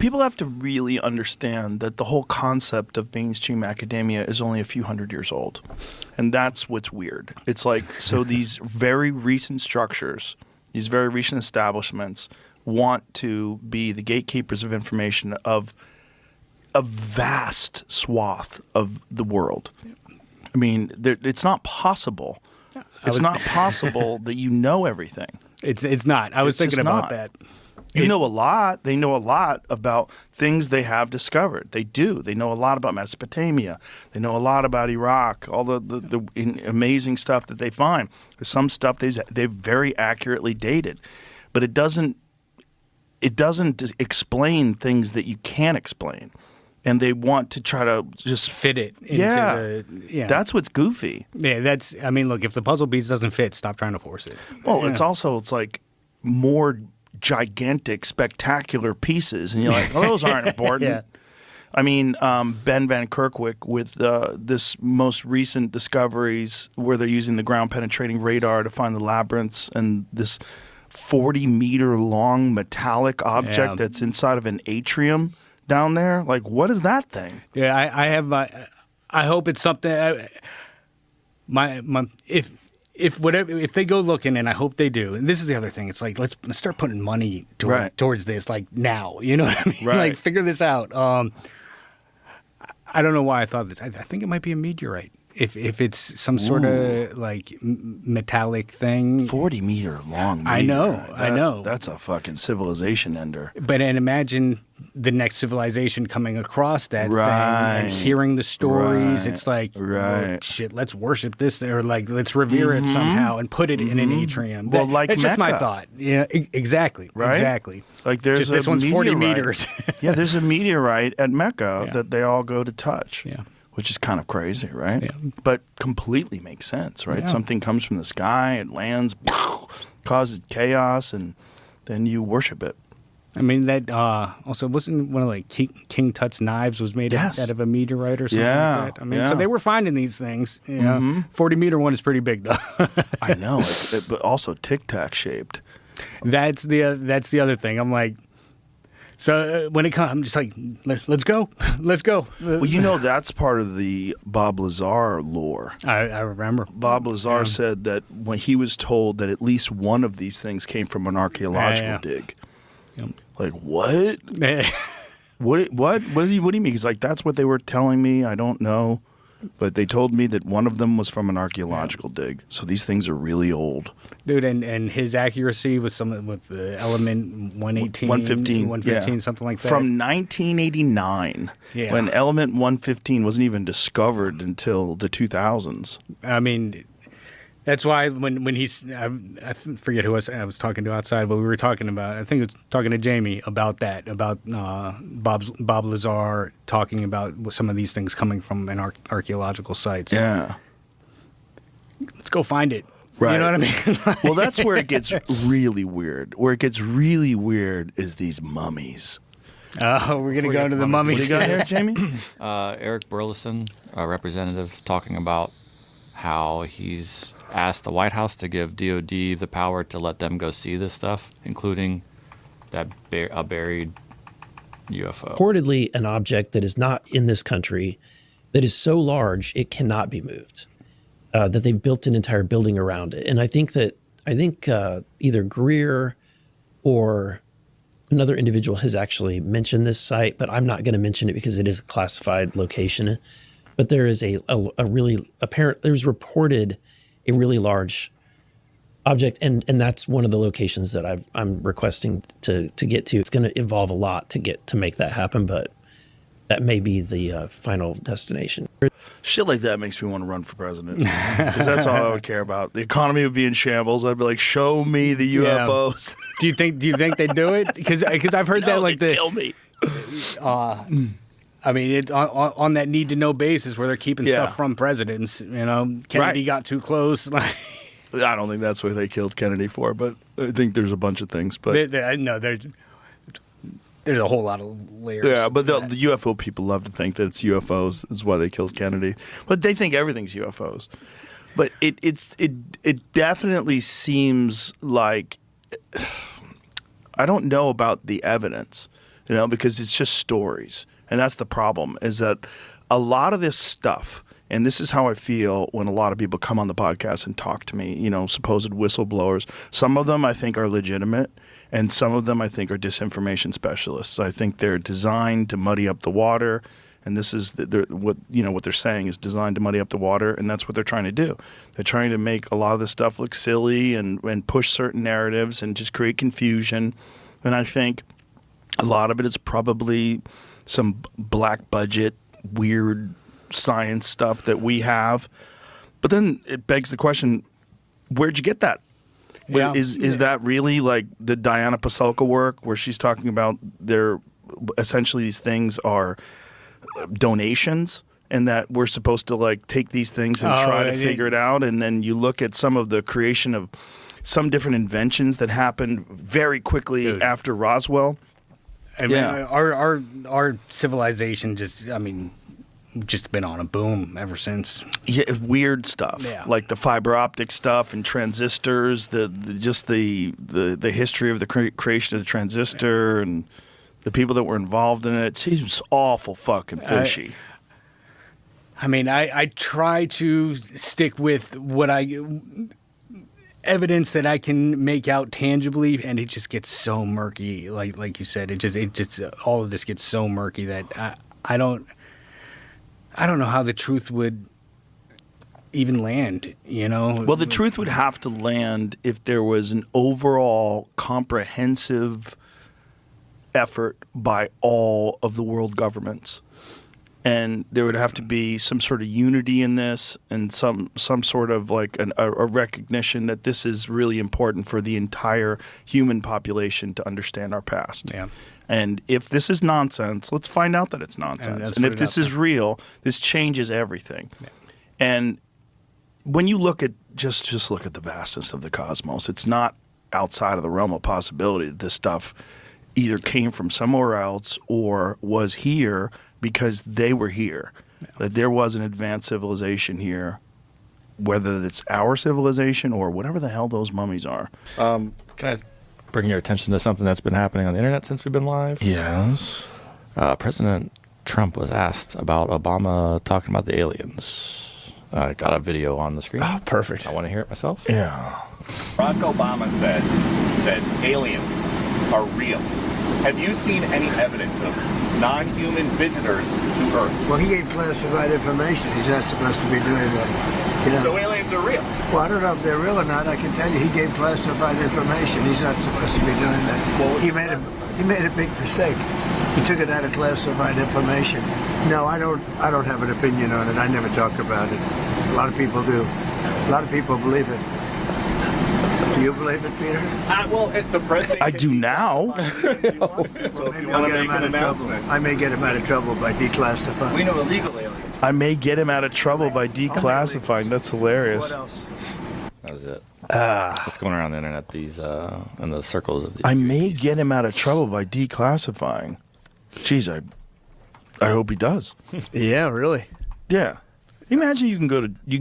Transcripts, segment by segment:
People have to really understand that the whole concept of mainstream academia is only a few hundred years old. And that's what's weird. It's like, so these very recent structures, these very recent establishments want to be the gatekeepers of information of a vast swath of the world. I mean, it's not possible. It's not possible that you know everything. It's not. I was thinking about that. You know a lot. They know a lot about things they have discovered. They do. They know a lot about Mesopotamia. They know a lot about Iraq, all the amazing stuff that they find. There's some stuff they've very accurately dated. But it doesn't explain things that you can't explain. And they want to try to just fit it into the. That's what's goofy. Yeah, I mean, look, if the puzzle piece doesn't fit, stop trying to force it. Well, it's like more gigantic, spectacular pieces, and you're like, well, those aren't important. Yeah. I mean, Ben Van Kerkwyk with this most recent discoveries where they're using the ground-penetrating radar to find the labyrinths and this 40-meter long metallic object that's inside of an atrium down there. Like, what is that thing? Yeah, I have my. I hope it's something. If they go looking, and I hope they do, and this is the other thing, it's like let's start putting money towards this, like now. You know what I mean? Right. Like figure this out. I don't know why I thought this. I think it might be a meteorite. If it's some sort of like metallic thing, 40-meter long. I know. That's a fucking civilization ender. But and imagine the next civilization coming across that thing and hearing the stories. It's like, oh, shit, let's worship this, or like let's revere it somehow and put it in an atrium. Well, like that's just my Mecca. thought. Yeah, exactly. Right? Exactly. Like there's this one's 40 meters. Yeah, there's a meteorite at Mecca that they all go to touch. Yeah. Which is kind of crazy, right? Yeah. But completely makes sense, right? Yeah. Something comes from the sky, it lands, causes chaos, and then you worship it. I mean, that also wasn't one of like King Tut's knives was made out of a meteorite or something like that. I mean, so they were finding these things. You know? 40-meter one is pretty big, though. I know, but also tic-tac shaped. That's the other thing. I'm like, so when it comes, I'm just like, let's go. Let's go. Well, you know, that's part of the Bob Lazar lore. I remember. Bob Lazar said that when he was told that at least one of these things came from an archaeological dig. Yep. Like, what? What do you mean? He's like, that's what they were telling me. I don't know. But they told me that one of them was from an archaeological dig. So these things are really old. Dude, and his accuracy was with the element 118, 115, something like that. From 1989, when element 115 wasn't even discovered until the 2000s. I mean, that's why when he's, I forget who I was talking to outside, but we were talking about, I think it was talking to Jamie about that, about Bob Lazar talking about some of these things coming from an archaeological sites. Yeah. Let's go find it. Right. You know what I mean? Well, that's where it gets really weird. Where it gets really weird is these mummies. Oh, we're going to go into the mummies. What do you got here, Jamie? Eric Burleson, a representative, talking about how he's asked the White House to give DOD the power to let them go see this stuff, including that a buried UFO. Reportedly, an object that is not in this country that is so large it cannot be moved. That they've built an entire building around it, and I think either Greer or another individual has actually mentioned this site, but I'm not going to mention it because it is a classified location. But there is a really apparent. There's reported a really large object, and that's one of the locations that I'm requesting to get to. It's going to involve a lot to make that happen, but that may be the final destination. Shit like that makes me want to run for president because that's all I would care about. The economy would be in shambles. I'd be like, show me the UFOs. Do you think they do it? Because I've heard that like kill me. I mean, it's on that need to know basis where they're keeping stuff from presidents. You know, Kennedy got too close. Like, I don't think that's what they killed Kennedy for, but I think there's a bunch of things. But there's a whole lot of layers. Yeah, but the UFO people love to think that it's UFOs is why they killed Kennedy. But they think everything's UFOs. But it definitely seems like I don't know about the evidence, because it's just stories. And that's the problem, is that a lot of this stuff, and this is how I feel when a lot of people come on the podcast and talk to me, supposed whistleblowers. Some of them I think are legitimate, and some of them I think are disinformation specialists. I think they're designed to muddy up the water, and this is what they're saying is designed to muddy up the water, and that's what they're trying to do. They're trying to make a lot of this stuff look silly and push certain narratives and just create confusion. And I think a lot of it is probably some black budget, weird science stuff that we have. But then it begs the question, where'd you get that? Yeah. Is that really like the Diana Pasulka work where she's talking about essentially these things are donations, and that we're supposed to like take these things and try to figure it out? And then you look at some of the creation of some different inventions that happened very quickly after Roswell. I mean, our civilization just been on a boom ever since. Yeah, weird stuff like the fiber optic stuff and transistors. The history of the creation of the transistor and the people that were involved in it. It seems awful fucking fishy. I try to stick with what evidence that I can make out tangibly, and it just gets so murky. Like you said, it just all of this gets so murky that I don't know how the truth would even land, Well, the truth would have to land if there was an overall comprehensive effort by all of the world governments. And there would have to be some sort of unity in this, and some sort of like a recognition that this is really important for the entire human population to understand our past. Yeah. And if this is nonsense, let's find out that it's nonsense. And if this is real, this changes everything. Yeah. And when you look at just look at the vastness of the cosmos, it's not outside of the realm of possibility that this stuff either came from somewhere else or was here because they were here. Yeah. That there was an advanced civilization here, whether it's our civilization or whatever the hell those mummies are. Can I bring your attention to something that's been happening on the internet since we've been live? Yes. President Trump was asked about Obama talking about the aliens. I got a video on the screen. Oh, perfect. I want to hear it myself. Yeah. Barack Obama said that aliens are real. Have you seen any evidence of non-human visitors to Earth? Well, he gave classified information. He's not supposed to be doing that. So aliens are real? Well, I don't know if they're real or not. I can tell you he gave classified information. He's not supposed to be doing that. Well, he made a big mistake. He took it out of classified information. No, I don't have an opinion on it. I never talk about it. A lot of people do. A lot of people believe it. Do you believe it, Peter? Well, if the president... I do now. So if you want to make an announcement. I may get him out of trouble by declassifying. We know illegal aliens. I may get him out of trouble by declassifying. That's hilarious. What else? That was it. What's going around the internet? These in the circles of these. I may get him out of trouble by declassifying. Jeez, I hope he does. Yeah, really. Yeah. Imagine you can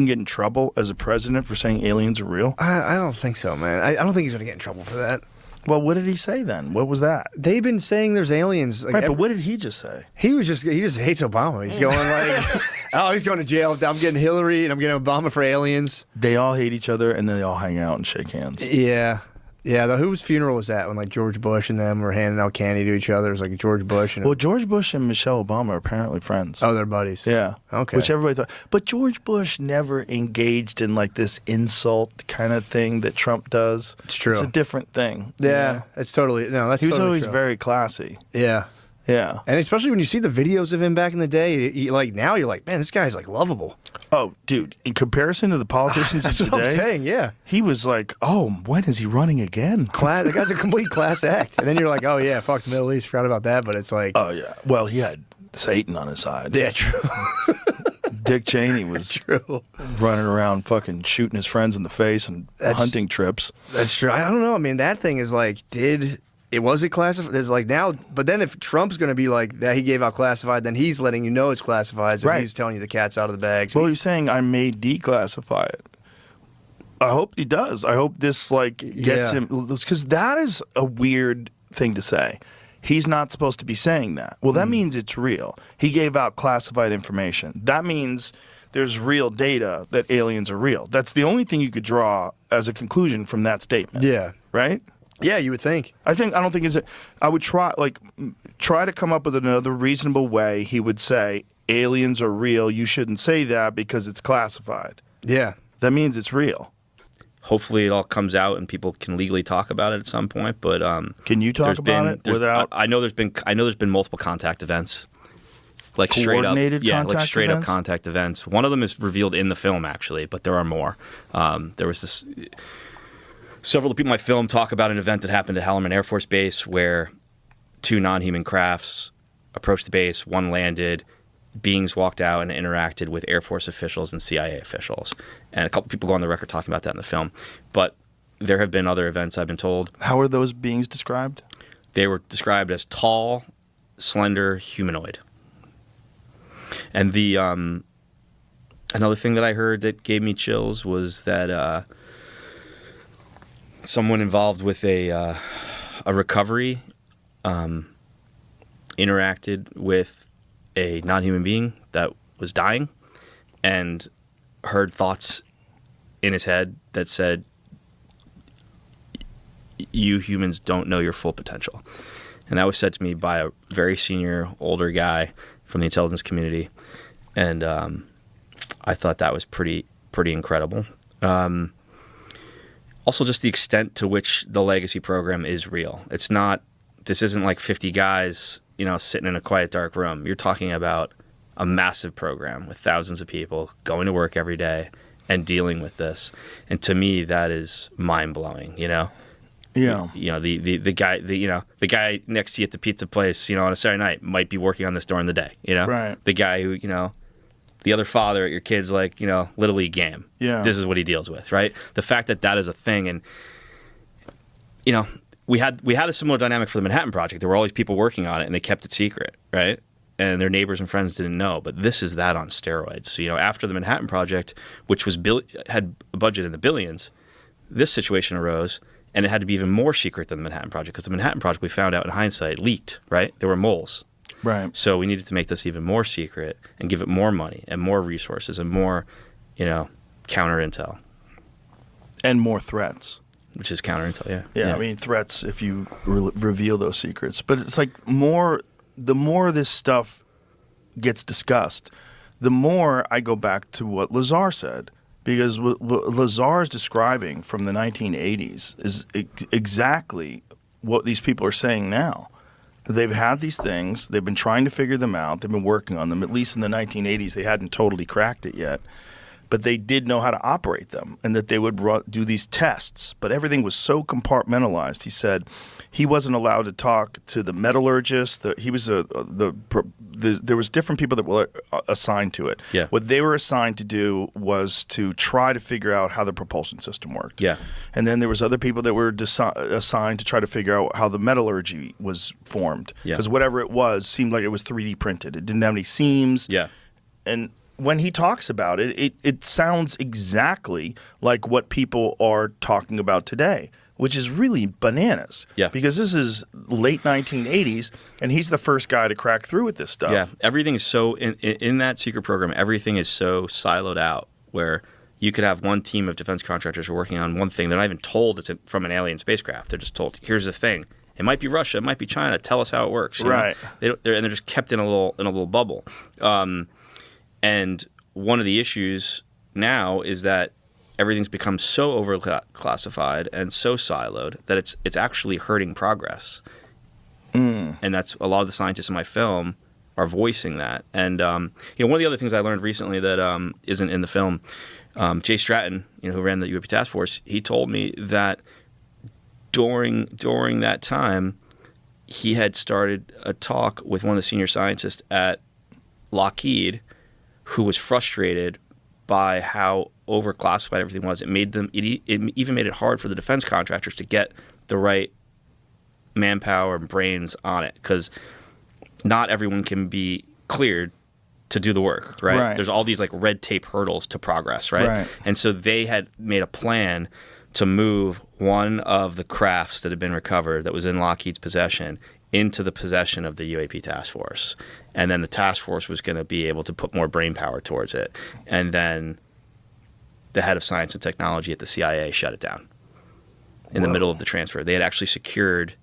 get in trouble as a president for saying aliens are real. I don't think so, man. I don't think he's going to get in trouble for that. Well, what did he say then? What was that? They've been saying there's aliens. Like, Right, but what did he just say? he just hates Obama. He's going like, oh, he's going to jail. I'm getting Hillary and I'm getting Obama for aliens. They all hate each other and then they all hang out and shake hands. Yeah. Yeah, whose funeral was that when like George Bush and them were handing out candy to each other? It was like George Bush and Well, George Bush and Michelle Obama are apparently friends. oh, they're buddies. Yeah. Okay. Which everybody thought. But George Bush never engaged in like this insult kind of thing that Trump does. It's true. It's a different thing. Yeah, it's totally that's. He was totally always true. very classy. Yeah. Yeah. And especially when you see the videos of him back in the day, like now you're like, man, this guy's like lovable. Oh, dude, in comparison to the politicians That's of what I'm today, saying. Yeah. he was like, oh, when is he running again? The guy's a complete class act. And then you're like, oh, yeah, fuck the Middle East. Forgot about that. But it's like, Oh, yeah. Well, he had Satan on his side. yeah, true. Dick Cheney was True. running around fucking shooting his friends in the face and hunting trips. That's true. I don't know. I mean, that thing is like, was it classified? It's like now, but then if Trump's going to be like that, he gave out classified, then he's letting you know it's classified. So Right. he's telling you the cat's out of the bag. So Well, he's saying I may declassify it. I hope he does. I hope this like gets Yeah. him, because that is a weird thing to say. He's not supposed to be saying that. Well, that means it's real. He gave out classified information. That means there's real data that aliens are real. That's the only thing you could draw as a conclusion from that statement. Yeah. Right? Yeah, you would think. I don't think is it. I would try to come up with another reasonable way. He would say aliens are real. You shouldn't say that because it's classified. Yeah. That means it's real. Hopefully, it all comes out and people can legally talk about it at some point. But can you talk about it without? I know there's been multiple contact events, like straight up, straight up contact events. One of them is revealed in the film actually, but there are more. There was this. Several of the people in my film talk about an event that happened at Hallerman Air Force Base where 2 non-human crafts approached the base. One landed. Beings walked out and interacted with Air Force officials and CIA officials. And a couple people go on the record talking about that in the film. But there have been other events, I've been told. How are those beings described? They were described as tall, slender, humanoid. And the another thing that I heard that gave me chills was that someone involved with a recovery interacted with a non-human being that was dying and heard thoughts in his head that said, you humans don't know your full potential. And that was said to me by a very senior, older guy from the intelligence community. And I thought that was pretty incredible. Also, just the extent to which the legacy program is real. This isn't like 50 guys, sitting in a quiet, dark room. You're talking about a massive program with thousands of people going to work every day and dealing with this. And to me, that is mind-blowing, Yeah. The guy next to you at the pizza place, on a Saturday night might be working on this during the day, Right. The guy who, the other father at your kid's Little League game. Yeah. This is what he deals with, right? The fact that is a thing, and we had a similar dynamic for the Manhattan Project. There were all these people working on it, and they kept it secret, right? And their neighbors and friends didn't know. But this is that on steroids. So, after the Manhattan Project, which was had a budget in the billions, this situation arose, and it had to be even more secret than the Manhattan Project, because the Manhattan Project, we found out in hindsight, leaked, right? There were moles. Right. So we needed to make this even more secret and give it more money and more resources and more, counter intel. And more threats. Which is counter intel, Yeah, I mean, threats if you reveal those secrets. But it's like the more this stuff gets discussed, the more I go back to what Lazar said. Because what Lazar is describing from the 1980s is exactly what these people are saying now. They've had these things. They've been trying to figure them out. They've been working on them. At least in the 1980s, they hadn't totally cracked it yet. But they did know how to operate them, and that they would do these tests. But everything was so compartmentalized. He said he wasn't allowed to talk to the metallurgist. There was different people that were assigned to it. Yeah. What they were assigned to do was to try to figure out how the propulsion system worked. Yeah. And then there was other people that were assigned to try to figure out how the metallurgy was formed. Because whatever it was seemed like it was 3D printed. It didn't have any seams. Yeah. And when he talks about it, it sounds exactly like what people are talking about today, which is really bananas. Yeah. Because this is late 1980s, and he's the first guy to crack through with this stuff. Yeah. Everything is so, in that secret program, everything is so siloed out where you could have one team of defense contractors who are working on one thing. They're not even told it's from an alien spacecraft. They're just told, here's the thing. It might be Russia. It might be China. Tell us how it works. Right. They're just kept in a little bubble. And one of the issues now is that everything's become so overclassified and so siloed that it's actually hurting progress. And that's a lot of the scientists in my film are voicing that. And one of the other things I learned recently that isn't in the film, Jay Stratton, who ran the UAP task force, he told me that during that time, he had started a talk with one of the senior scientists at Lockheed, who was frustrated by how overclassified everything was. It even made it hard for the defense contractors to get the right manpower and brains on it, because not everyone can be cleared to do the work, right? There's all these red tape hurdles to progress, right? And so they had made a plan to move one of the crafts that had been recovered that was in Lockheed's possession into the possession of the UAP task force. And then the task force was going to be able to put more brain power towards it. And then the head of science and technology at the CIA shut it down in the middle of the transfer. They had actually secured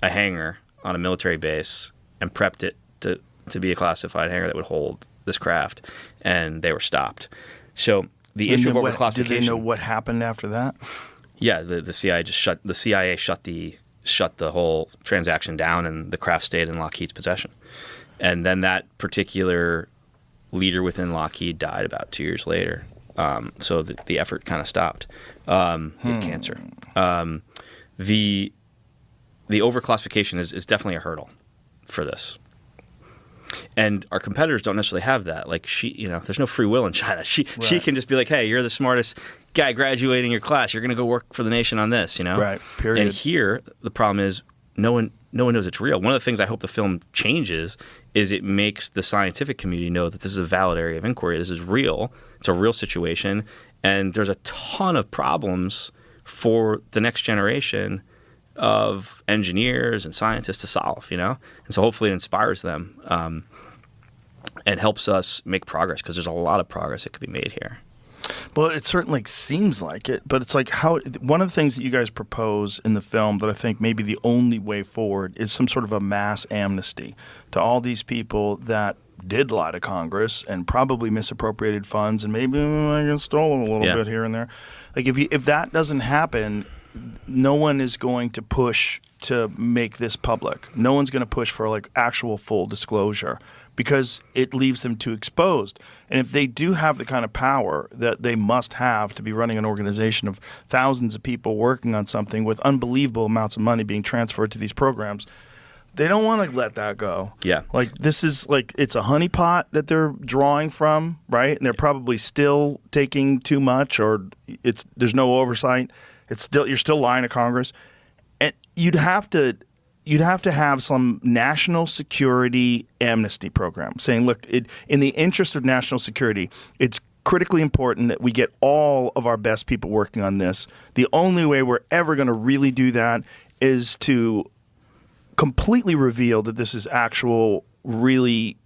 a hangar on a military base and prepped it to be a classified hangar that would hold this craft, and they were stopped. So the issue of overclassification. Did they know what happened after that? Yeah, the CIA just shut the whole transaction down, and the craft stayed in Lockheed's possession. And then that particular leader within Lockheed died about 2 years later. So the effort kind of stopped. He had cancer. The overclassification is definitely a hurdle for this. And our competitors don't necessarily have that. Like there's no free will in China. She can just be like, hey, you're the smartest guy graduating your class. You're going to go work for the nation on this, Right, period. And here, the problem is no one knows it's real. One of the things I hope the film changes is it makes the scientific community know that this is a valid area of inquiry. This is real. It's a real situation. And there's a ton of problems for the next generation of engineers and scientists to solve, And so hopefully it inspires them and helps us make progress, because there's a lot of progress that could be made here. Well, it certainly seems like it, but it's like one of the things that you guys propose in the film that I think maybe the only way forward is some sort of a mass amnesty to all these people that did lie to Congress and probably misappropriated funds and maybe stole a little bit here and there. Like if that doesn't happen, no one is going to push to make this public. No one's going to push for like actual full disclosure, because it leaves them too exposed. And if they do have the kind of power that they must have to be running an organization of thousands of people working on something with unbelievable amounts of money being transferred to these programs, they don't want to let that go. Yeah. Like this is like it's a honeypot that they're drawing from, right? And they're probably still taking too much, or there's no oversight. You're still lying to Congress. And you'd have to have some national security amnesty program saying, look, in the interest of national security, it's critically important that we get all of our best people working on this. The only way we're ever going to really do that is to completely reveal that this is actually really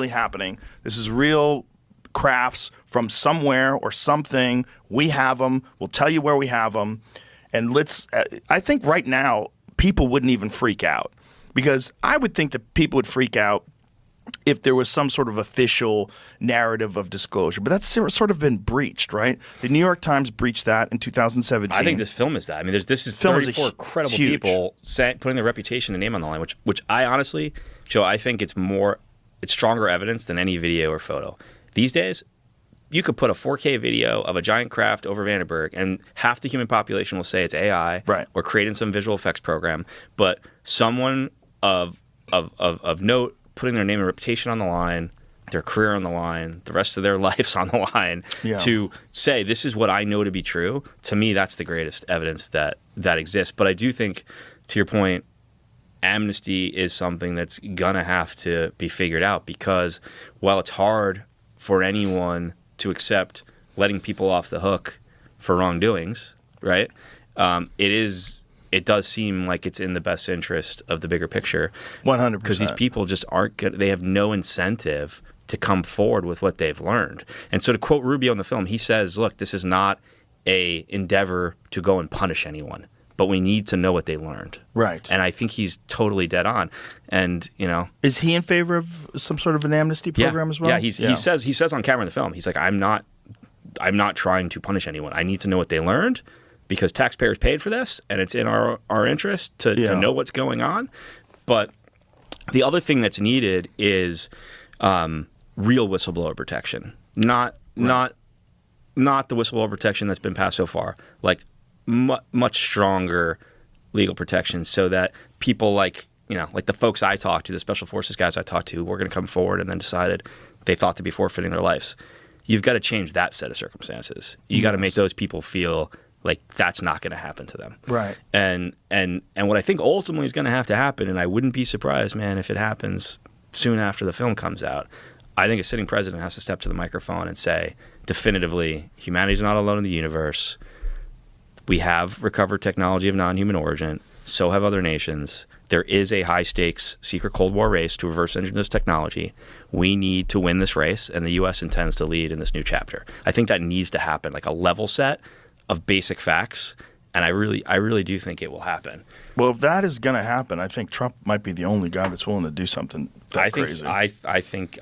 happening. This is real crafts from somewhere or something. We have them. We'll tell you where we have them. And I think right now, people wouldn't even freak out, because I would think that people would freak out if there was some sort of official narrative of disclosure. But that's sort of been breached, right? The New York Times breached that in 2017. I think this film is that. I mean, this is 34 credible people putting their reputation and name on the line, which I honestly, Joe, I think it's stronger evidence than any video or photo. These days, you could put a 4K video of a giant craft over Vandenberg, and half the human population will say it's AI, right, or creating some visual effects program. But someone of note putting their name and reputation on the line, their career on the line, the rest of their lives on the line, to say this is what I know to be true. To me, that's the greatest evidence that exists. But I do think, to your point, amnesty is something that's gonna have to be figured out, because while it's hard for anyone to accept letting people off the hook for wrongdoings, right? It does seem like it's in the best interest of the bigger picture. 100%. Because these people just aren't good. They have no incentive to come forward with what they've learned. And so, to quote Rubio in the film, he says, look, this is not a endeavor to go and punish anyone, but we need to know what they learned. Right. And I think he's totally dead on. And, is he in favor of some sort of an amnesty program as well? Yeah, he says on camera in the film, he's like, I'm not trying to punish anyone. I need to know what they learned, because taxpayers paid for this, and it's in our interest to know what's going on. But the other thing that's needed is real whistleblower protection, not the whistleblower protection that's been passed so far, like much stronger legal protections, so that people like the folks I talked to, the special forces guys I talked to, were going to come forward and then decided they thought to be forfeiting their lives. You've got to change that set of circumstances. You got to make those people feel like that's not going to happen to them. Right. And what I think ultimately is going to have to happen, and I wouldn't be surprised, man, if it happens soon after the film comes out, I think a sitting president has to step to the microphone and say definitively, humanity's not alone in the universe. We have recovered technology of non-human origin. So have other nations. There is a high-stakes secret Cold War race to reverse engineer this technology. We need to win this race, and the U.S. intends to lead in this new chapter. I think that needs to happen, like a level set of basic facts, and I really do think it will happen. Well, if that is going to happen, I think Trump might be the only guy that's willing to do something crazy. I think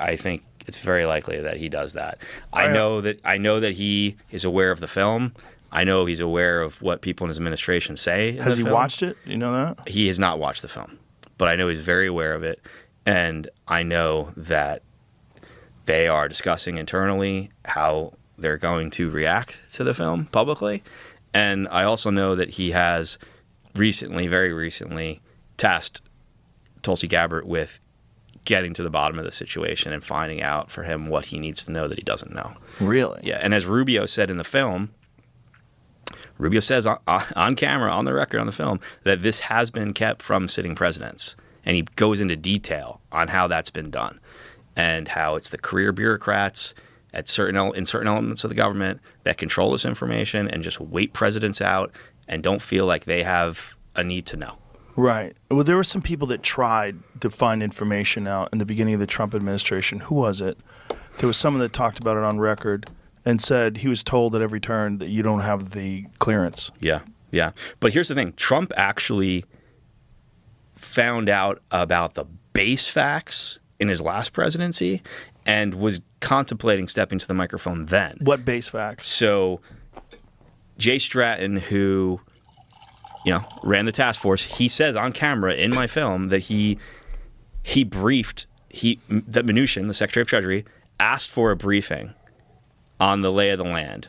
it's very likely that he does that. I know that he is aware of the film. I know he's aware of what people in his administration say. Has he watched it? You know that? He has not watched the film, but I know he's very aware of it, and I know that they are discussing internally how they're going to react to the film publicly. And I also know that he has very recently, tasked Tulsi Gabbard with getting to the bottom of the situation and finding out for him what he needs to know that he doesn't know. Really? Yeah. And as Rubio said in the film, Rubio says on camera, on the record, on the film, that this has been kept from sitting presidents. And he goes into detail on how that's been done and how it's the career bureaucrats in certain elements of the government that control this information and just wait presidents out and don't feel like they have a need to know. Right. Well, there were some people that tried to find information out in the beginning of the Trump administration. Who was it? There was someone that talked about it on record and said he was told at every turn that you don't have the clearance. Yeah, yeah. But here's the thing. Trump actually found out about the base facts in his last presidency and was contemplating stepping to the microphone then. What base facts? So Jay Stratton, who ran the task force, he says on camera in my film that he briefed that Mnuchin, the Secretary of Treasury, asked for a briefing on the lay of the land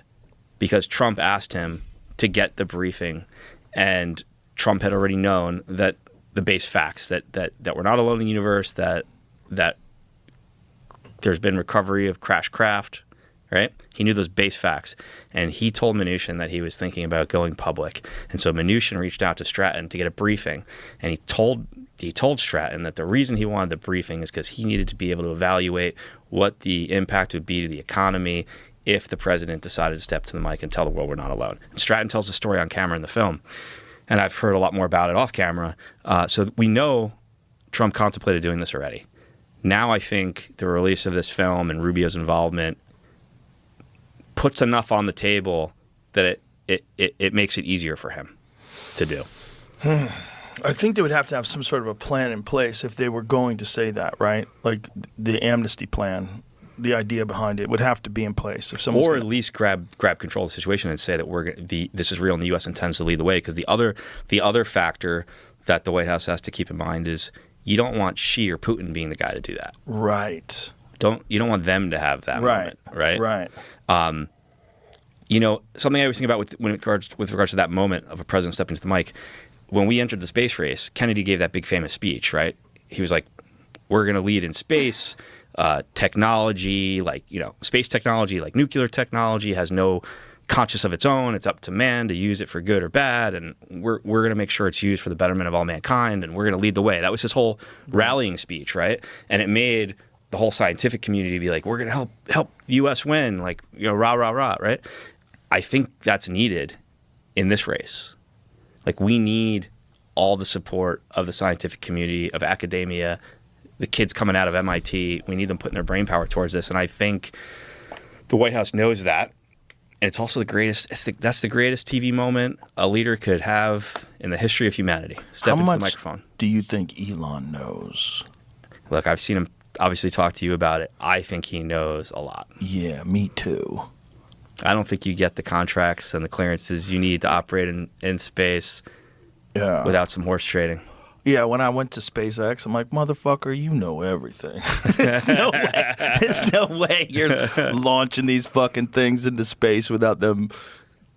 because Trump asked him to get the briefing, and Trump had already known that the base facts that we're not alone in the universe, that there's been recovery of crashed craft, right? He knew those base facts, and he told Mnuchin that he was thinking about going public. And so Mnuchin reached out to Stratton to get a briefing, and he told Stratton that the reason he wanted the briefing is because he needed to be able to evaluate what the impact would be to the economy if the president decided to step to the mic and tell the world we're not alone. And Stratton tells the story on camera in the film, and I've heard a lot more about it off camera. So we know Trump contemplated doing this already. Now I think the release of this film and Rubio's involvement puts enough on the table that it makes it easier for him to do. I think they would have to have some sort of a plan in place if they were going to say that, right? Like the amnesty plan, the idea behind it would have to be in place. If someone's at least grab control of the situation and say that this is real and the U.S. intends to lead the way. Because the other factor that the White House has to keep in mind is you don't want Xi or Putin being the guy to do that. Right. You don't want them to have that moment, right? Right. Something I always think about with regards to that moment of a president stepping to the mic. When we entered the space race, Kennedy gave that big famous speech, right? He was like, "We're going to lead in space." Technology, space technology, like nuclear technology, has no conscience of its own. It's up to man to use it for good or bad, and we're going to make sure it's used for the betterment of all mankind, and we're going to lead the way. That was his whole rallying speech, right? And it made the whole scientific community be like, we're going to help the U.S. win, rah, rah, rah, right? I think that's needed in this race. We need all the support of the scientific community, of academia, the kids coming out of MIT. We need them putting their brain power towards this. And I think the White House knows that. And it's also that's the greatest TV moment a leader could have in the history of humanity. Step into the microphone. Do you think Elon knows? Look, I've seen him obviously talk to you about it. I think he knows a lot. Yeah, me too. I don't think you get the contracts and the clearances you need to operate in space without some horse trading. Yeah, when I went to SpaceX, I'm like, motherfucker, you know everything. There's no way. There's no way you're launching these fucking things into space without them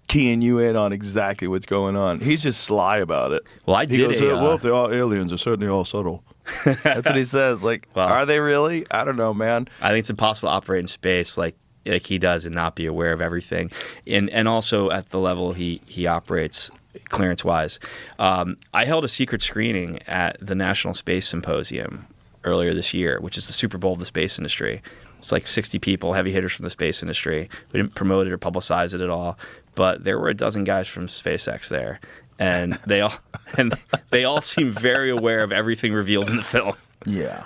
keying you in on exactly what's going on. He's just sly about it. Well, he goes, well, if they are aliens, they're certainly all subtle. That's what he says. Are they really? I don't know, man. I think it's impossible to operate in space like he does and not be aware of everything. And also at the level he operates clearance-wise. I held a secret screening at the National Space Symposium earlier this year, which is the Super Bowl of the space industry. It's like 60 people, heavy hitters from the space industry. We didn't promote it or publicize it at all, but there were a dozen guys from SpaceX there. and they all seem very aware of everything revealed in the film. Yeah,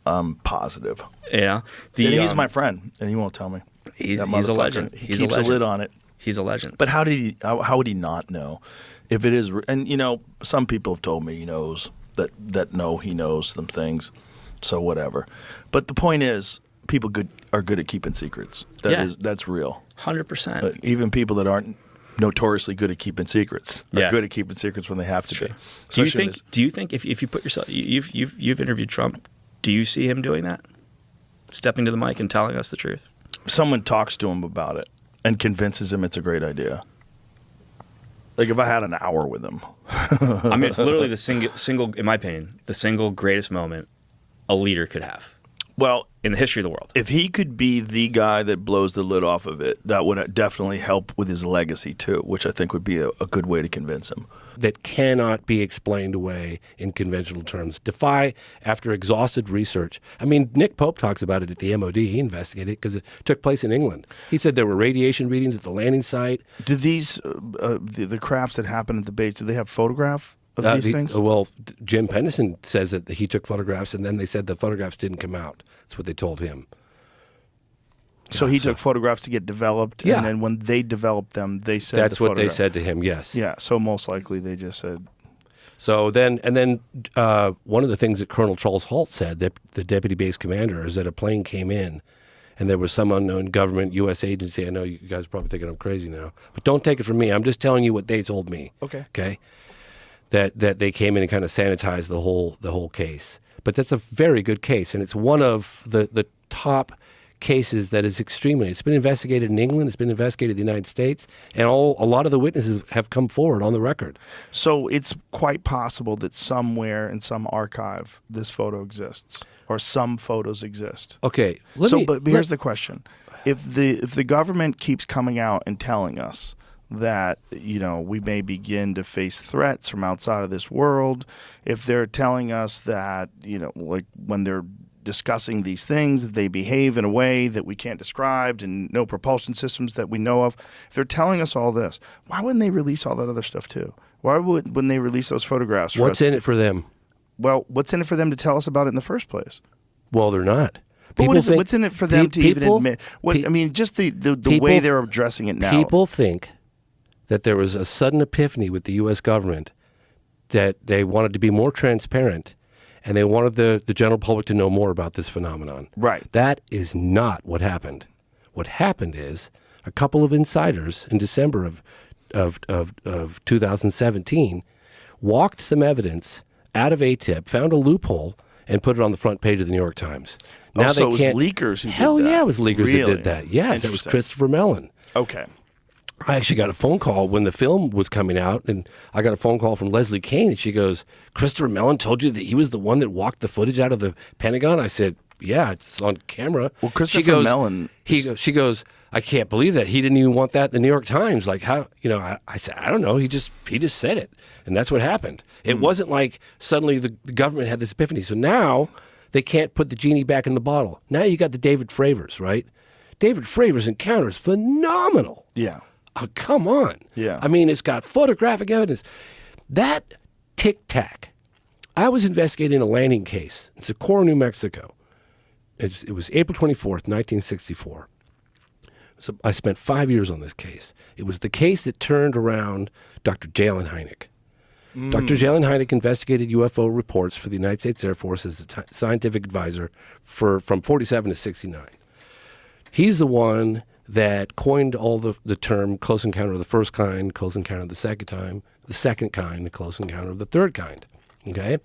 I'm positive. Yeah, And he's my friend, and he won't tell me. He's That a motherfucker. legend. He He's keeps a legend. lid on it. He's a legend. But how would he not know if it is? And some people have told me he knows that know he knows some things. So whatever. But the point is, people are good at keeping secrets. That's real. 100%. Even people that aren't notoriously good at keeping secrets are Yeah. good at keeping secrets when they have to be. Do you think if you put yourself, you've interviewed Trump, do you see him doing that? Stepping to the mic and telling us the truth? Someone talks to him about it and convinces him it's a great idea. Like if I had an hour with him. I mean, it's literally the single, in my opinion, the single greatest moment a leader could have Well, in the history of the world. if he could be the guy that blows the lid off of it, that would definitely help with his legacy too, which I think would be a good way to convince him. That cannot be explained away in conventional terms. Defy, after exhausted research. I mean, Nick Pope talks about it at the MOD. He investigated it because it took place in England. He said there were radiation readings at the landing site. Do these the crafts that happen at the base? Do they have photograph of these things? Well, Jim Pendleton says that he took photographs, and then they said the photographs didn't come out. That's what they told him. So he took photographs to get developed, Yeah. and then when they developed them, they said That's the what they photograph. said to him. Yes. Yeah. So most likely they just said. So then one of the things that Colonel Charles Halt said, that the deputy base commander, is that a plane came in, and there was some unknown government U.S. agency. I know you guys are probably thinking I'm crazy now, but don't take it from me. I'm just telling you what they told me. Okay. Okay. That they came in and kind of sanitized the whole case. But that's a very good case, and it's one of the top cases that is it's been investigated in England, it's been investigated in the United States, and a lot of the witnesses have come forward on the record. So it's quite possible that somewhere in some archive this photo exists, or some photos exist. Okay. But here's the question: if the government keeps coming out and telling us that we may begin to face threats from outside of this world, if they're telling us that like when they're discussing these things, that they behave in a way that we can't describe and no propulsion systems that we know of, if they're telling us all this, why wouldn't they release all that other stuff too? Why wouldn't they release those photographs? What's in it for them? Well, what's in it for them to tell us about it in the first place? Well, they're not. But what's in it for them to even admit? Just the way they're addressing it now. People think that there was a sudden epiphany with the U.S. government, that they wanted to be more transparent, and they wanted the general public to know more about this phenomenon. Right. That is not what happened. What happened is a couple of insiders in December of 2017 walked some evidence out of ATIP, found a loophole, and put it on the front page of the New York Times. Now so it was can't- leakers who Hell did that? yeah, it was leakers Really? that did that. Yes, it was Interesting. Christopher Mellon. Okay. I actually got a phone call when the film was coming out, and I got a phone call from Leslie Kean, and she goes, Christopher Mellon told you that he was the one that walked the footage out of the Pentagon? I said, yeah, it's on camera. Well, Christopher Mellon She goes, I can't believe that. He didn't even want that in the New York Times. Like, how, I said, I don't know. He just said it. And that's what happened. It wasn't like suddenly the government had this epiphany. So now they can't put the genie back in the bottle. Now you got the David Fravors, right? David Fravors' encounter is phenomenal. Yeah. Oh, come on. Yeah. I mean, it's got photographic evidence. That tic-tac. I was investigating a landing case in Socorro, New Mexico. It was April 24th, 1964. So I spent 5 years on this case. It was the case that turned around Dr. Jalen Hynek. Dr. Jalen Hynek investigated UFO reports for the United States Air Force as a scientific advisor from 47 to 69. He's the one that coined all the term close encounter of the first kind, close encounter of the second kind, the close encounter of the third kind. Okay?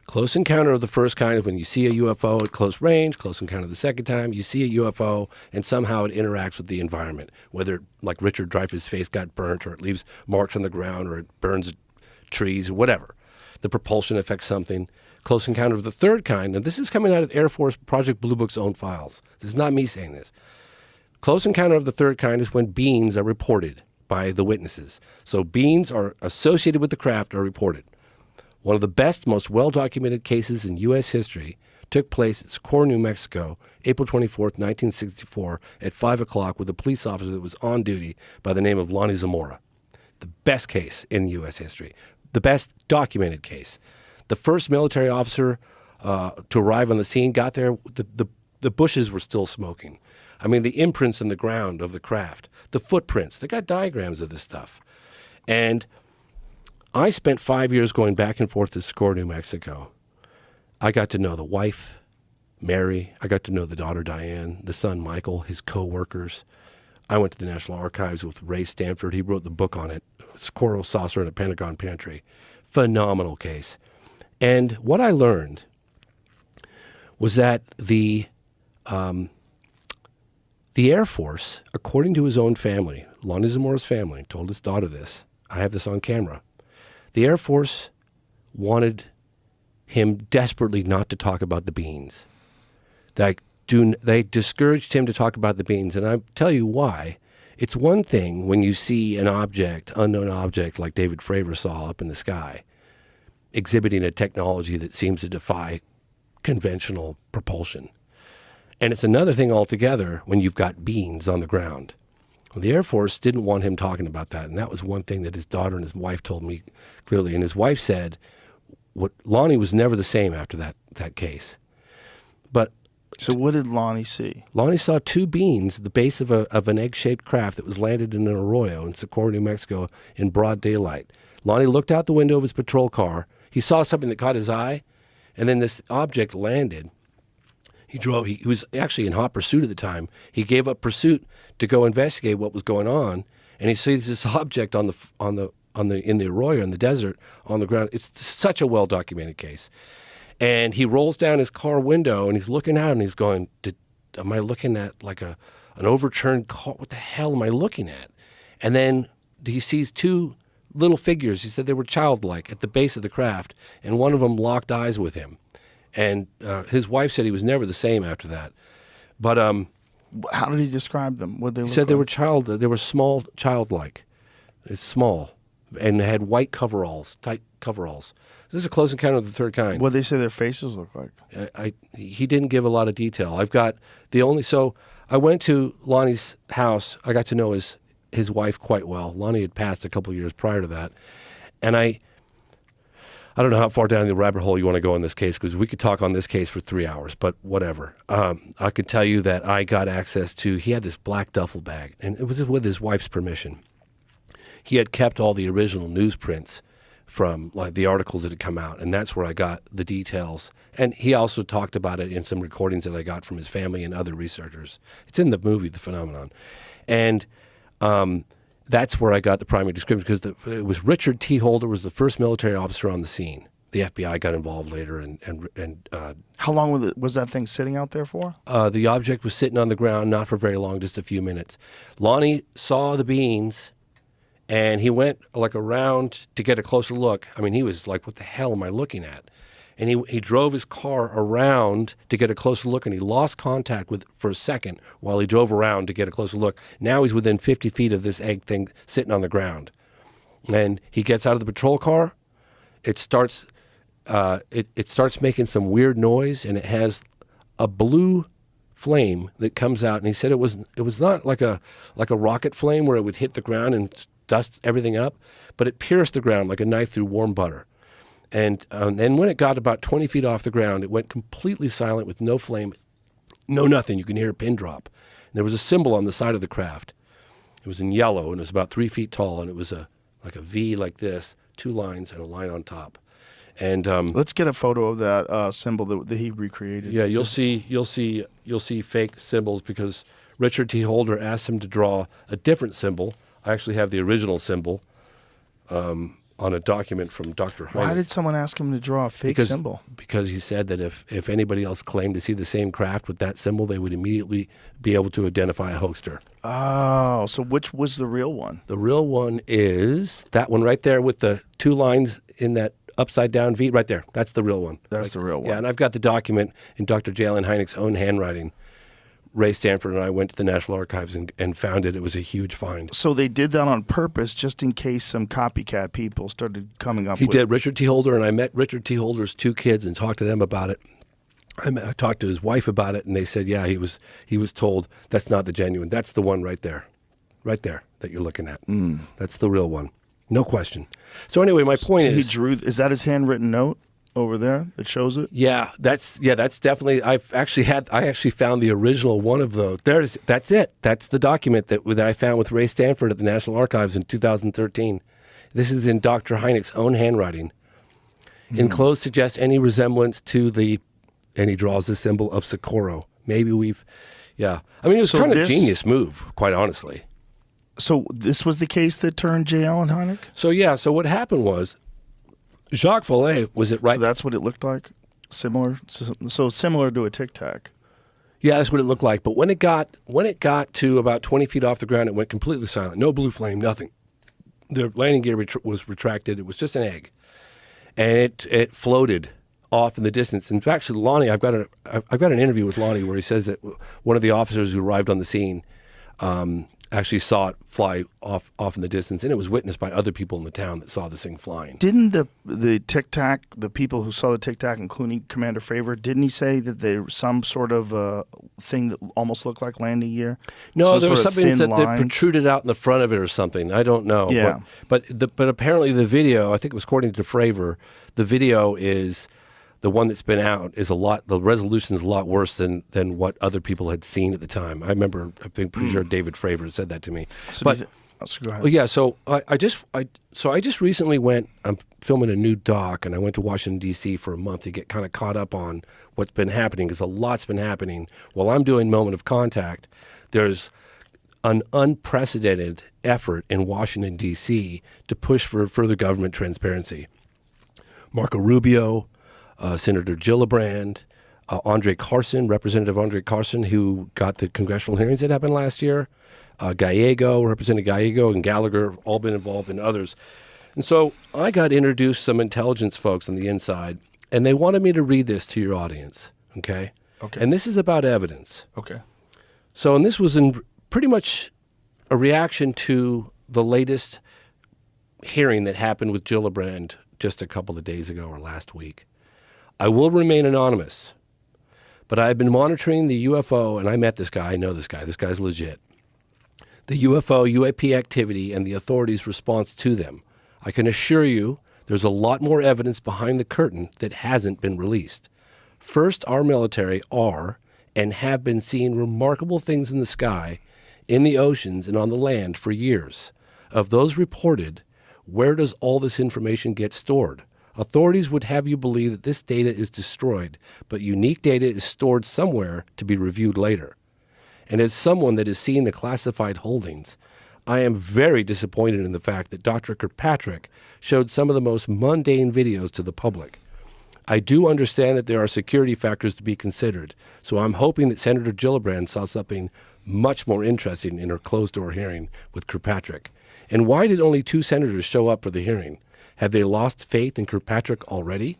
Close encounter of the first kind is when you see a UFO at close range. Close encounter of the second time, you see a UFO and somehow it interacts with the environment, whether like Richard Dreyfuss' face got burnt or it leaves marks on the ground or it burns trees or whatever. The propulsion affects something. Close encounter of the third kind, and this is coming out of Air Force Project Blue Book's own files. This is not me saying this. Close encounter of the third kind is when beings are reported by the witnesses. So beings are associated with the craft are reported. One of the best, most well-documented cases in U.S. history took place at Socorro, New Mexico, April 24th, 1964, at 5 o'clock with a police officer that was on duty by the name of Lonnie Zamora. the best case in U.S. history, the best documented case. The first military officer to arrive on the scene got there, the bushes were still smoking. I mean, the imprints in the ground of the craft, the footprints, they got diagrams of this stuff. And I spent 5 years going back and forth to Socorro, New Mexico. I got to know the wife, Mary. I got to know the daughter, Diane, the son, Michael, his co-workers. I went to the National Archives with Ray Stanford. He wrote the book on it, Socorro Saucer in a Pentagon Pantry. Phenomenal case. And what I learned was that the Air Force, according to his own family, Lonnie Zamora's family, told his daughter this. I have this on camera. The Air Force wanted him desperately not to talk about the beans. They discouraged him to talk about the beans, and I'll tell you why. It's one thing when you see an object, unknown object like David Fravor saw up in the sky, exhibiting a technology that seems to defy conventional propulsion. And it's another thing altogether when you've got beans on the ground. Well, the Air Force didn't want him talking about that, and that was one thing that his daughter and his wife told me clearly. And his wife said, Lonnie was never the same after that case. But So what did Lonnie see? Lonnie saw two beans at the base of an egg-shaped craft that was landed in an arroyo in Socorro, New Mexico in broad daylight. Lonnie looked out the window of his patrol car. He saw something that caught his eye, and then this object landed. He drove. He was actually in hot pursuit at the time. He gave up pursuit to go investigate what was going on, and he sees this object in the arroyo in the desert on the ground. It's such a well-documented case. And he rolls down his car window, and he's looking out, and he's going, am I looking at like an overturned car? What the hell am I looking at? And then he sees two little figures. He said they were childlike at the base of the craft, and one of them locked eyes with him. And his wife said he was never the same after that. But How did he describe them? What they he look said like? they were small, childlike. It's small, and had white coveralls, tight coveralls. This is a close encounter of the third kind. What did they say their faces look like? He didn't give a lot of detail. So I went to Lonnie's house. I got to know his wife quite well. Lonnie had passed a couple of years prior to that, and I don't know how far down the rabbit hole you want to go on this case, because we could talk on this case for 3 hours, but whatever. I could tell you that I got access to, he had this black duffel bag, and it was with his wife's permission. He had kept all the original newsprints from like the articles that had come out, and that's where I got the details. And he also talked about it in some recordings that I got from his family and other researchers. It's in the movie, The Phenomenon. And that's where I got the primary description, because it was Richard T. Holder was the first military officer on the scene. The FBI got involved later, and How long was that thing sitting out there for? the object was sitting on the ground, not for very long, just a few minutes. Lonnie saw the beans, and he went like around to get a closer look. I mean, he was like, what the hell am I looking at? And he drove his car around to get a closer look, and he lost contact with for a second while he drove around to get a closer look. Now he's within 50 feet of this egg thing sitting on the ground. And he gets out of the patrol car. It starts making some weird noise, and it has a blue flame that comes out. And he said it was not like a rocket flame where it would hit the ground and dust everything up, but it pierced the ground like a knife through warm butter. And then when it got about 20 feet off the ground, it went completely silent with no flame, no nothing. You can hear a pin drop. And there was a symbol on the side of the craft. It was in yellow, and it was about 3 feet tall, and it was like a V like this, 2 lines and a line on top. And Let's get a photo of that symbol that he recreated. yeah, you'll see fake symbols, because Richard T. Holder asked him to draw a different symbol. I actually have the original symbol on a document from Dr. Hynek. Why did someone ask him to draw a fake symbol? Because he said that if anybody else claimed to see the same craft with that symbol, they would immediately be able to identify a hoaxer. Oh, so which was the real one? The real one is that one right there with the 2 lines in that upside down V right there. That's the real one. That's the real one. Yeah, and I've got the document in Dr. Jalen Hynek's own handwriting. Ray Stanford and I went to the National Archives and found it. It was a huge find. So they did that on purpose, just in case some copycat people started coming up He with did. Richard T. Holder, and I met Richard T. Holder's 2 kids and talked to them about it. I talked to his wife about it, and they said, yeah, he was told that's not the genuine. That's the one right there that you're looking at. That's the real one. No question. So anyway, my point So he is, drew. Is that his handwritten note over there that shows it? that's definitely. I actually found the original one of those. That's it. That's the document that I found with Ray Stanford at the National Archives in 2013. This is in Dr. Hynek's own handwriting. Enclosed suggests any resemblance to and he draws the symbol of Socorro. Maybe I mean, it was kind of a genius move, quite honestly. So this was the case that turned J. Allen Hynek? So what happened was, Jacques Vallée was it right? So that's what it looked like? Similar? So similar to a Tic Tac. Yeah, that's what it looked like. But when it got to about 20 feet off the ground, it went completely silent. No blue flame, nothing. The landing gear was retracted. It was just an egg. And it floated off in the distance. In fact, Lonnie, I've got an interview with Lonnie where he says that one of the officers who arrived on the scene actually saw it fly off in the distance, and it was witnessed by other people in the town that saw this thing flying. Didn't the Tic Tac, the people who saw the Tic Tac, including Commander Fravor, didn't he say that there was some sort of thing that almost looked like landing gear? No, there was sort of something thin that lines? protruded out in the front of it or something. I don't know. Yeah. But apparently the video, I think it was according to Fravor, the video is the one that's been out is the resolution is a lot worse than what other people had seen at the time. I remember, I've been pretty sure David Fravor said that to me. So But go ahead. well, yeah, so I just recently went. I'm filming a new doc, and I went to Washington D.C. for a month to get kind of caught up on what's been happening because a lot's been happening while I'm doing Moment of Contact. There's an unprecedented effort in Washington D.C. to push for further government transparency. Marco Rubio, Senator Gillibrand, Representative Andre Carson, who got the congressional hearings that happened last year. Representative Gallego and Gallagher, all been involved, and others. And so I got introduced some intelligence folks on the inside, and they wanted me to read this to your audience, okay? Okay. And this is about evidence. Okay. So, and this was pretty much a reaction to the latest hearing that happened with Gillibrand just a couple of days ago or last week. I will remain anonymous, but I've been monitoring the UFO, and I met this guy. I know this guy. This guy's legit. The UFO, UAP activity, and the authorities' response to them. I can assure you there's a lot more evidence behind the curtain that hasn't been released. First, our military are and have been seeing remarkable things in the sky, in the oceans, and on the land for years. Of those reported, where does all this information get stored? Authorities would have you believe that this data is destroyed, but unique data is stored somewhere to be reviewed later. And as someone that has seen the classified holdings, I am very disappointed in the fact that Dr. Kirkpatrick showed some of the most mundane videos to the public. I do understand that there are security factors to be considered, so I'm hoping that Senator Gillibrand saw something much more interesting in her closed-door hearing with Kirkpatrick. And why did only 2 senators show up for the hearing? Have they lost faith in Kirkpatrick already?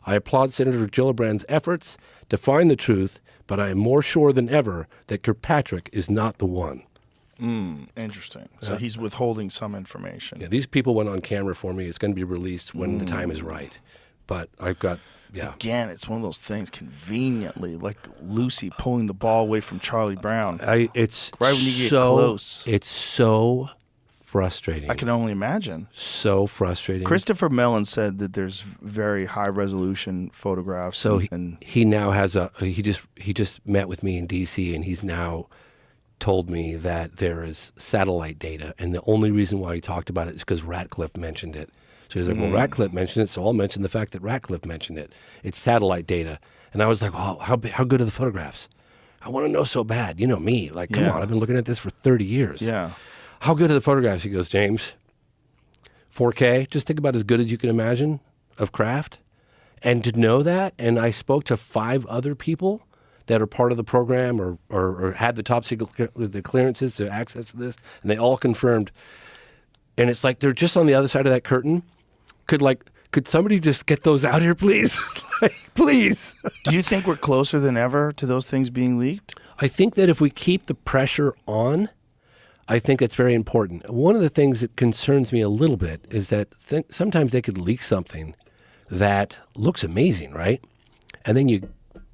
I applaud Senator Gillibrand's efforts to find the truth, but I am more sure than ever that Kirkpatrick is not the one. Interesting. So he's withholding some information. Yeah, these people went on camera for me. It's going to be released when the time is right. But I've got, Again, it's one of those things conveniently, like Lucy pulling the ball away from Charlie Brown. It's right when you get close. It's so frustrating. I can only imagine. So frustrating. Christopher Mellon said that there's very high resolution photographs. So he now has he just met with me in D.C. and he's now told me that there is satellite data, and the only reason why he talked about it is because Ratcliffe mentioned it. So he's like, well, Ratcliffe mentioned it, so I'll mention the fact that Ratcliffe mentioned it. It's satellite data. And I was like, oh, how good are the photographs? I want to know so bad. You know me. Like, come on, I've been looking at this for 30 years. Yeah. How good are the photographs? He goes, James, 4K, just think about as good as you can imagine of craft. And to know that, and I spoke to 5 other people that are part of the program or had the top secret the clearances to access to this, and they all confirmed. And it's like they're just on the other side of that curtain. Could somebody just get those out here, please? Please. Do you think we're closer than ever to those things being leaked? I think that if we keep the pressure on, I think that's very important. One of the things that concerns me a little bit is that sometimes they could leak something that looks amazing, right? And then you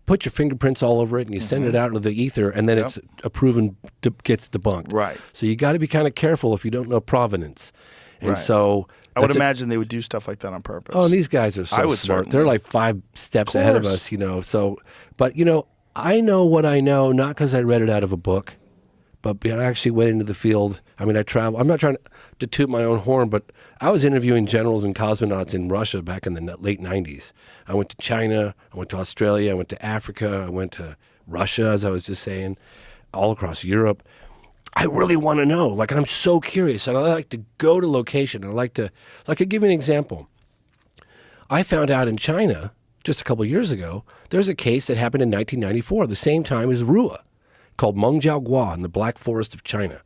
put your fingerprints all over it and you send it out into the ether, and then it's gets debunked. Right. So you got to be kind of careful if you don't know provenance. And Right. so I would that's a- imagine they would do stuff like that on purpose. Oh, and these guys are I so would smart. certainly. They're like 5 steps ahead of course. us, So, but I know what I know not because I read it out of a book, but I actually went into the field. I mean, I travel. I'm not trying to toot my own horn, but I was interviewing generals and cosmonauts in Russia back in the late '90s. I went to China. I went to Australia. I went to Africa. I went to Russia, as I was just saying, all across Europe. I really want to know. Like, I'm so curious, and I like to go to location. I'll give you an example. I found out in China just a couple of years ago, there's a case that happened in 1994, the same time as Rua, called Mengjiaogua in the Black Forest of China.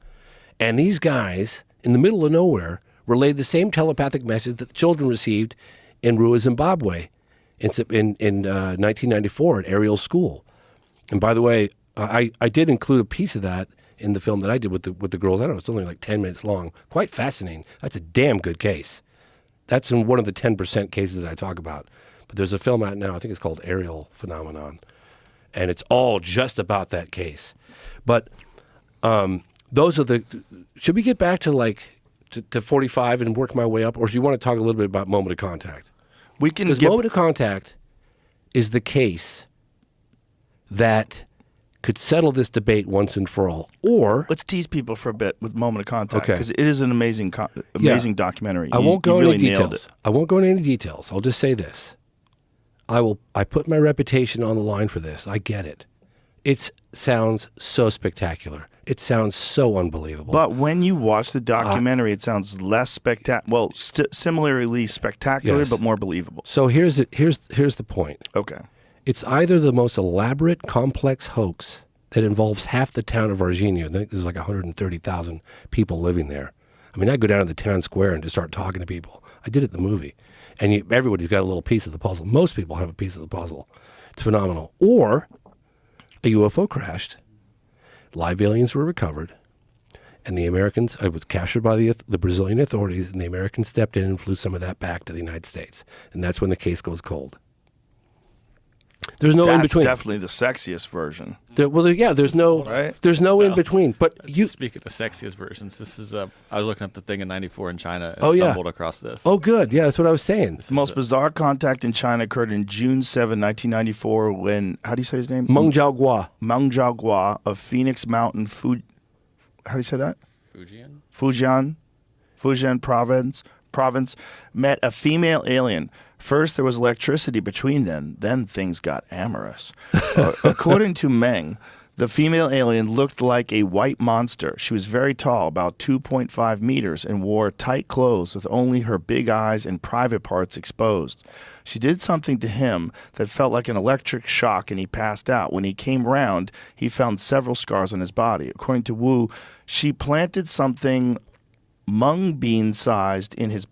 And these guys, in the middle of nowhere, relayed the same telepathic message that the children received in Rua, Zimbabwe in 1994 at Ariel School. And by the way, I did include a piece of that in the film that I did with the girls. I don't know, it's only like 10 minutes long. Quite fascinating. That's a damn good case. That's in one of the 10% cases that I talk about. But there's a film out now, I think it's called Ariel Phenomenon. And it's all just about that case. But those are should we get back to to 45 and work my way up? Or do you want to talk a little bit about moment of contact? We can Because moment of contact is the case that could settle this debate once and for all. Or let's tease people for a bit with moment of contact Okay. because it is an amazing documentary. I won't go you into really nailed details. it. I won't go into any details. I'll just say this. I put my reputation on the line for this. I get it. It sounds so spectacular. It sounds so unbelievable. But when you watch the documentary, it sounds less spectacular. Well, similarly spectacular, Yes. but more believable. So here's the point. Okay. It's either the most elaborate, complex hoax that involves half the town of Virginia. I think there's like 130,000 people living there. I mean, I go down to the town square and just start talking to people. I did it in the movie. And everybody's got a little piece of the puzzle. Most people have a piece of the puzzle. It's phenomenal. Or a UFO crashed. Live aliens were recovered. And the Americans, it was captured by the Brazilian authorities, and the Americans stepped in and flew some of that back to the United States. And that's when the case goes cold. There's no in That's between. definitely the sexiest version. There's no, Right? there's no in between. But Speaking of sexiest versions, this is I was looking up the thing in '94 in China and Oh, yeah. stumbled across this. oh, good, yeah, that's what I was saying. The most bizarre contact in China occurred in June 7, 1994 when, how do you say his name? Mengjiaogua. Mengjiaogua of Phoenix Mountain, how do you say that? Fujian province met a female alien. First, there was electricity between them. Then things got amorous. According to Meng, the female alien looked like a white monster. She was very tall, about 2.5 meters, and wore tight clothes with only her big eyes and private parts exposed. She did something to him that felt like an electric shock, and he passed out. When he came round, he found several scars on his body. According to Wu, she planted something mung bean sized into his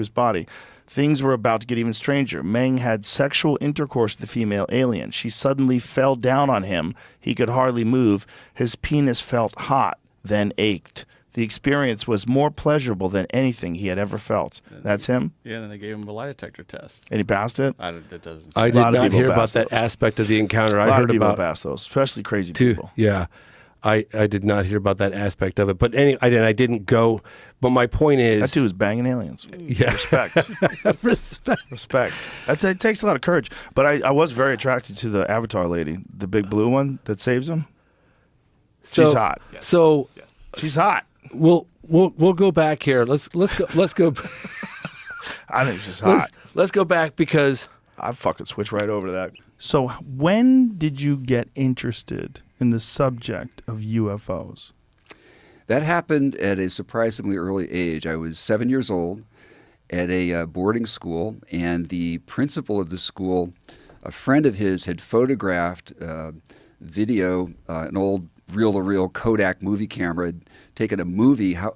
body. Things were about to get even stranger. Meng had sexual intercourse with the female alien. She suddenly fell down on him. He could hardly move. His penis felt hot, then ached. The experience was more pleasurable than anything he had ever felt. That's him? Yeah, and then they gave him a lie detector test. And he passed it? It doesn't. I A did lot of not people hear about pass that those. aspect of the encounter. A I lot heard of people about pass those, especially crazy too. people. Yeah, I did not hear about that aspect of it. But I didn't go. But my point is, That dude was banging aliens. Yeah. Respect. Respect. It takes a lot of courage. But I was very attracted to the Avatar lady, the big blue one that saves him. She's hot. So She's hot. we'll go back here. Let's go. I think she's hot. Let's go back because I fucking switch right over to that. So when did you get interested in the subject of UFOs? That happened at a surprisingly early age. I was 7 years old at a boarding school, and the principal of the school, a friend of his, had photographed video, an old reel-to-reel Kodak movie camera, had taken a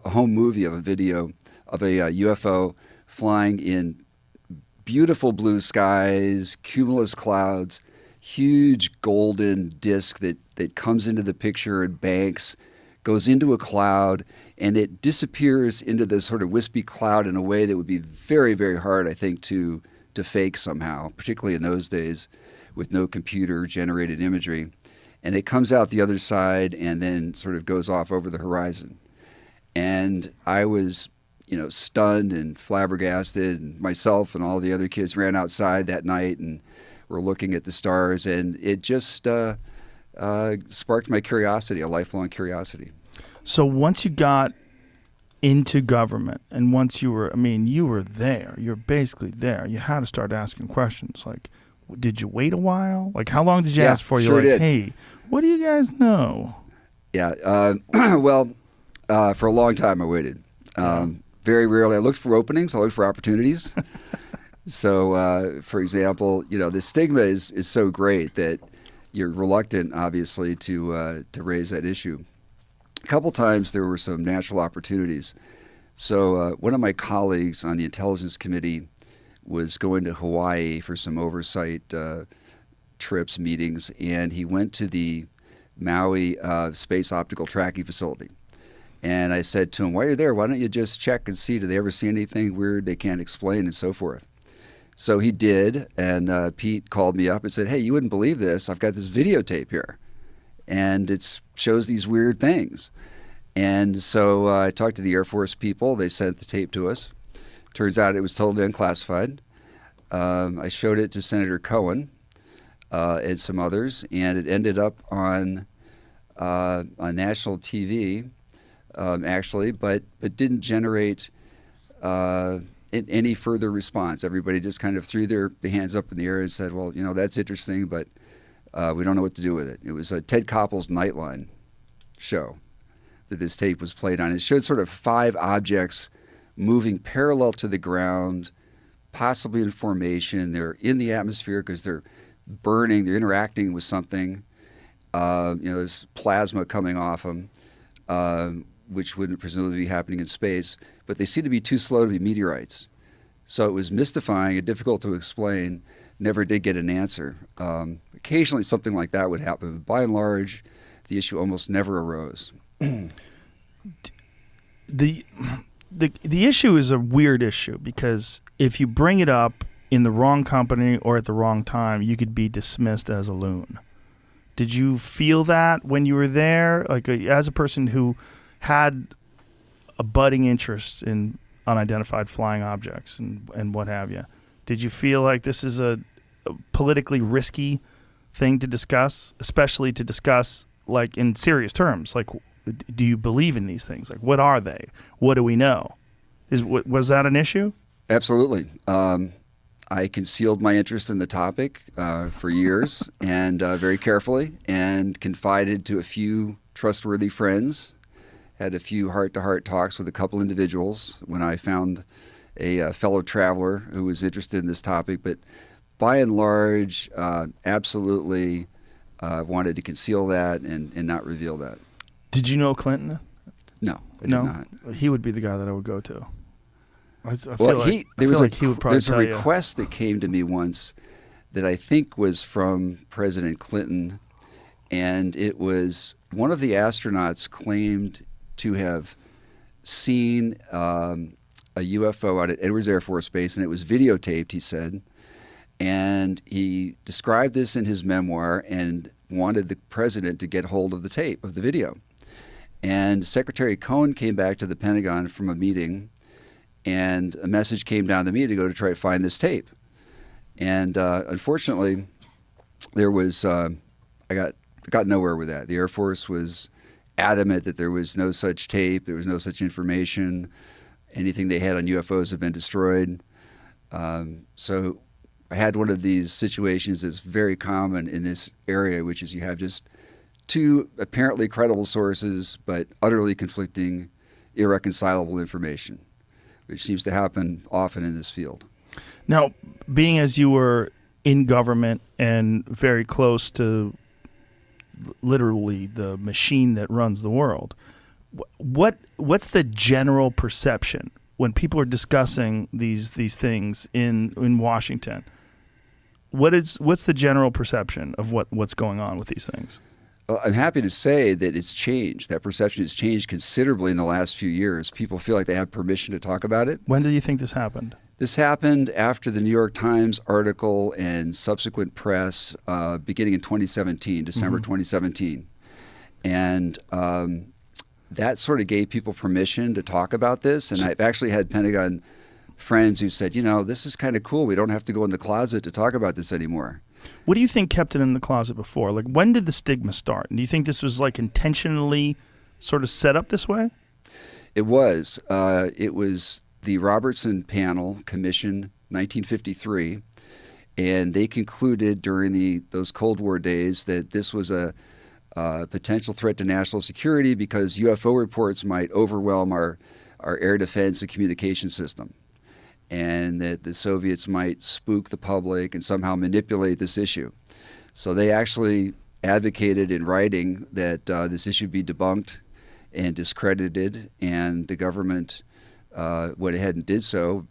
home movie of a video of a UFO flying in beautiful blue skies, cumulus clouds, huge golden disc that comes into the picture and banks, goes into a cloud, and it disappears into this sort of wispy cloud in a way that would be very, very hard, I think, to fake somehow, particularly in those days with no computer-generated imagery. And it comes out the other side and then sort of goes off over the horizon. And I was stunned and flabbergasted. And myself and all the other kids ran outside that night and were looking at the stars, and it just sparked my curiosity, a lifelong curiosity. So once you got into government, and once you were there, you're basically there. You had to start asking questions like, did you wait a while? Like, how long did you ask for? Sure did. Hey, what do you guys know? Yeah. Well, for a long time I waited. Very rarely. I looked for openings. I looked for opportunities. So, for example, the stigma is so great that you're reluctant, obviously, to raise that issue. A couple times there were some natural opportunities. So one of my colleagues on the Intelligence Committee was going to Hawaii for some oversight trips, meetings, and he went to the Maui Space Optical Tracking Facility. And I said to him, while you're there, why don't you just check and see, do they ever see anything weird they can't explain, and so forth. So he did, and Pete called me up and said, hey, you wouldn't believe this. I've got this videotape here, and it shows these weird things. And so I talked to the Air Force people. They sent the tape to us. Turns out it was totally unclassified. I showed it to Senator Cohen and some others, and it ended up on national TV, actually, but didn't generate any further response. Everybody just kind of threw their hands up in the air and said, well, that's interesting, but we don't know what to do with it. It was Ted Koppel's Nightline show that this tape was played on. It showed sort of 5 objects moving parallel to the ground, possibly in formation. They're in the atmosphere because they're burning, they're interacting with something. There's plasma coming off them, which wouldn't presumably be happening in space, but they seem to be too slow to be meteorites. So it was mystifying and difficult to explain, never did get an answer. Occasionally something like that would happen, but by and large, the issue almost never arose. The issue is a weird issue because if you bring it up in the wrong company or at the wrong time, you could be dismissed as a loon. Did you feel that when you were there, like as a person who had a budding interest in unidentified flying objects and what have you? Did you feel like this is a politically risky thing to discuss, especially to discuss like in serious terms? Like, do you believe in these things? Like, what are they? What do we know? Was that an issue? Absolutely. I concealed my interest in the topic for years and very carefully, and confided to a few trustworthy friends. Had a few heart-to-heart talks with a couple individuals when I found a fellow traveler who was interested in this topic. But by and large, absolutely wanted to conceal that and not reveal that. Did you know Clinton? No, I did not. He would be the guy that I would go to. I feel Well, like he would probably there's a tell you. request that came to me once that I think was from President Clinton, and it was one of the astronauts claimed to have seen a UFO out at Edwards Air Force Base, and it was videotaped, he said. And he described this in his memoir and wanted the president to get hold of the tape, of the video. And Secretary Cohen came back to the Pentagon from a meeting, and a message came down to me to go to try to find this tape. And unfortunately, there was I got nowhere with that. The Air Force was adamant that there was no such tape, there was no such information. Anything they had on UFOs had been destroyed. So I had one of these situations that's very common in this area, which is you have just 2 apparently credible sources, but utterly conflicting, irreconcilable information, which seems to happen often in this field. Now, being as you were in government and very close to literally the machine that runs the world, what's the general perception when people are discussing these things in Washington? What's the general perception of what's going on with these things? Well, I'm happy to say that it's changed. That perception has changed considerably in the last few years. People feel like they have permission to talk about it. When do you think this happened? This happened after the New York Times article and subsequent press beginning in 2017, December 2017. And that sort of gave people permission to talk about this. And I've actually had Pentagon friends who said, this is kind of cool. We don't have to go in the closet to talk about this anymore. What do you think kept it in the closet before? Like, when did the stigma start? And do you think this was like intentionally sort of set up this way? It was. It was the Robertson Panel Commission, 1953, and they concluded during those Cold War days that this was a potential threat to national security because UFO reports might overwhelm our air defense and communication system, and that the Soviets might spook the public and somehow manipulate this issue. So they actually advocated in writing that this issue be debunked and discredited, and the government went ahead and did so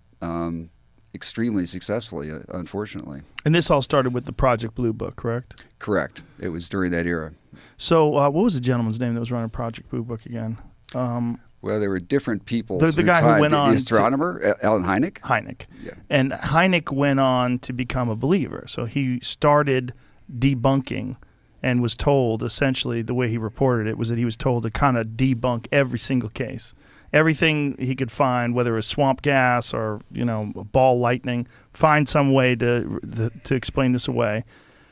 extremely successfully, unfortunately. And this all started with the Project Blue Book, correct? Correct. It was during that era. So what was the gentleman's name that was running Project Blue Book again? Well, there were different people. The guy who went on the astronomer, Alan Hynek. Hynek. Yeah. And Hynek went on to become a believer. So he started debunking and was told, essentially, the way he reported it was that he was told to kind of debunk every single case. Everything he could find, whether it was swamp gas or, ball lightning, find some way to explain this away.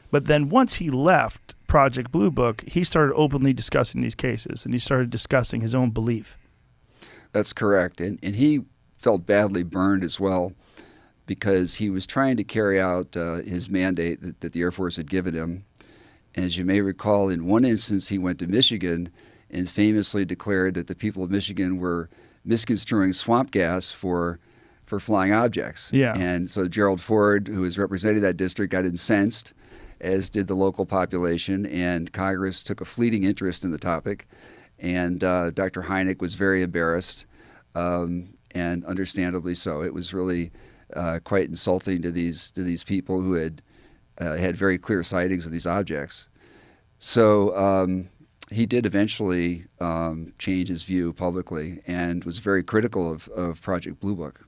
But then once he left Project Blue Book, he started openly discussing these cases, and he started discussing his own belief. That's correct. And he felt badly burned as well because he was trying to carry out his mandate that the Air Force had given him. As you may recall, in one instance, he went to Michigan and famously declared that the people of Michigan were misconstruing swamp gas for flying objects. Yeah. And so Gerald Ford, who was representing that district, got incensed, as did the local population, and Congress took a fleeting interest in the topic. And Dr. Hynek was very embarrassed, and understandably so. It was really quite insulting to these people who had very clear sightings of these objects. So he did eventually change his view publicly and was very critical of Project Blue Book.